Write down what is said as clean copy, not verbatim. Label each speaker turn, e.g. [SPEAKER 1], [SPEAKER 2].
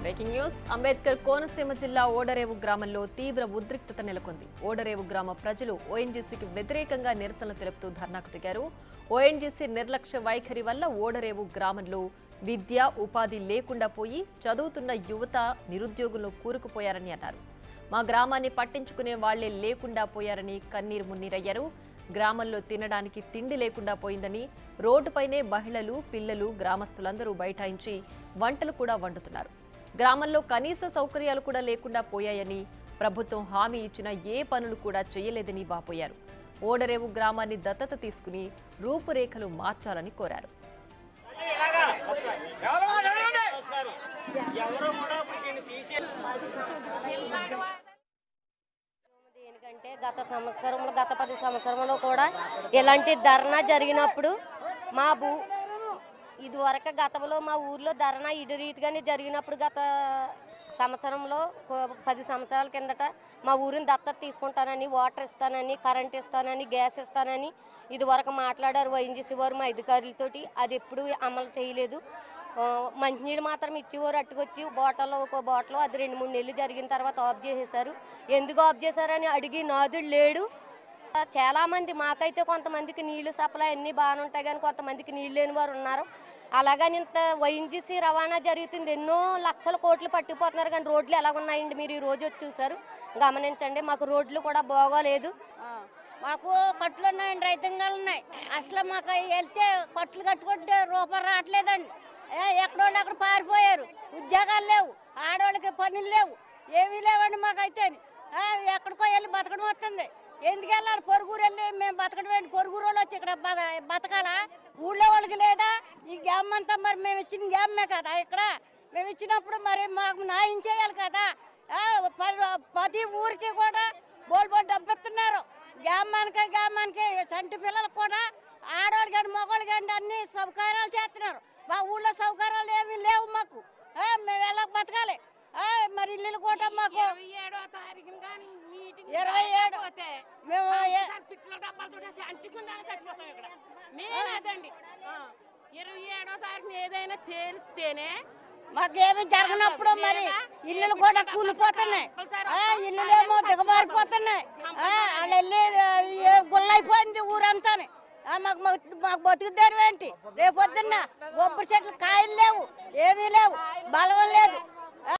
[SPEAKER 1] Breaking news Ambedkar Konaseema జిల్లా ఓడరేవు గ్రామంలో తీవ్ర ఉద్రిక్తత నెలకొంది. ఓడరేవు గ్రామ ప్రజలు ఓఎన్జీసీకి వ్యతిరేకంగా నిరసనలు తెలుపుతూ ధర్నాకు దిగారు. ఓఎన్జీసీ నిర్లక్ష్య వైఖరి వల్ల ఓడరేవు గ్రామంలో విద్య ఉపాధి లేకుండా పోయి చదువుతున్న యువత నిరుద్యోగులు కూరుకుపోయారని అన్నారు. మా గ్రామాన్ని పట్టించుకునే వాళ్లే లేకుండా పోయారని కన్నీరు మున్నీరయ్యారు. గ్రామంలో తినడానికి తిండి లేకుండా పోయిందని, రోడ్డుపైనే మహిళలు పిల్లలు గ్రామస్తులందరూ బైఠాయించి వంటలు కూడా వండుతున్నారు. గ్రామంలో కనీస సౌకర్యాలు కూడా లేకుండా పోయాయని, ప్రభుత్వం హామీ ఇచ్చిన ఏ పనులు కూడా చేయలేదని వాపోయారు. ఓడరేవు గ్రామాన్ని దత్తత తీసుకుని రూపురేఖలు మార్చాలని కోరారు.
[SPEAKER 2] ఎందుకంటే గత 10 సంవత్సరంలో కూడా ఇలాంటి ధర్నా జరిగినప్పుడు ఇదివరకు గతంలో మా ఊర్లో ధర్నా ఇటు రీతిగానే జరిగినప్పుడు గత సంవత్సరంలో 10 సంవత్సరాల కిందట మా ఊరిని దత్తత తీసుకుంటానని, వాటర్ ఇస్తానని, కరెంట్ ఇస్తానని, గ్యాస్ ఇస్తానని ఇదివరకు మాట్లాడారు ఓఎన్జీసీ వారు మా అధికారులతోటి. అది ఎప్పుడు అమలు చేయలేదు. మంచినీళ్ళు మాత్రం ఇచ్చేవారు, అట్టుకొచ్చి ఒక బాటిల్ అది 2-3 నెలలు జరిగిన తర్వాత ఆఫ్ చేసేశారు. ఎందుకు ఆఫ్ చేశారని అడిగి నాదుడు లేడు. చాలామంది మాకైతే కొంతమందికి నీళ్లు సప్లై అన్నీ బాగానే ఉంటాయి, కానీ కొంతమందికి నీళ్ళు లేని వారు ఉన్నారు. అలాగని ఇంత ఓఎన్జీసీ రవాణా జరుగుతుంది, ఎన్నో లక్షల కోట్లు పట్టిపోతున్నారు, కానీ రోడ్లు ఎలా ఉన్నాయండి మీరు ఈ రోజు వచ్చి చూసారు, గమనించండి. మాకు రోడ్లు కూడా బాగోలేదు.
[SPEAKER 3] మాకు కట్లు ఉన్నాయండి, రైతంగాలు ఉన్నాయి. అసలు మాకు వెళ్తే కట్లు కట్టుకుంటే రూపాయలు రావట్లేదండి. ఎక్కడోళ్ళు అక్కడ పారిపోయారు, ఉద్యోగాలు లేవు, ఆడవాళ్ళకి పనులు లేవు, ఏమీ లేవండి. మాకైతే ఎక్కడికో వెళ్ళి బతకడం వస్తుంది. ఎందుకు వెళ్ళాలి? పొరుగురు వెళ్ళి మేము బతకడం ఏంటి? పొరుగురు వాళ్ళు వచ్చి ఇక్కడ బతకాలా? ఊళ్ళో వాళ్ళకి లేదా? ఈ గ్యామ్ అంతా మరి మేము ఇచ్చిన గ్యామే కదా. ఇక్కడ మేము ఇచ్చినప్పుడు మరి మాకు న్యాయం చేయాలి కదా. ప్రతి ఊరికి కూడా బోల్ డబ్బిస్తున్నారు. గ్రామానికి చంటి పిల్లలకు కూడా ఆడవాళ్ళు కానీ మగవాళ్ళు కానీ అన్ని సౌకర్యాలు చేస్తున్నారు. మా ఊళ్ళో సౌకర్యాలు ఏమీ లేవు మాకు. మేము ఎలా బతకాలి? మరి ఇల్లు కూడా మాకు 27 మేము
[SPEAKER 4] ఏదైనా తేలిస్తేనే
[SPEAKER 3] మాకేమి జరగనప్పుడు మరి ఇల్లులు కూడా కూలిపోతున్నాయి, ఇల్లులేమో దిగబారిపోతున్నాయి. వాళ్ళు వెళ్ళి గుల్లైపోయింది ఊరంతా. మాకు బతుకుదారు ఏంటి? రేపొద్దున్న బొబ్బరి చెట్లు కాయలు లేవు, ఏమీ లేవు, బలం లేదు.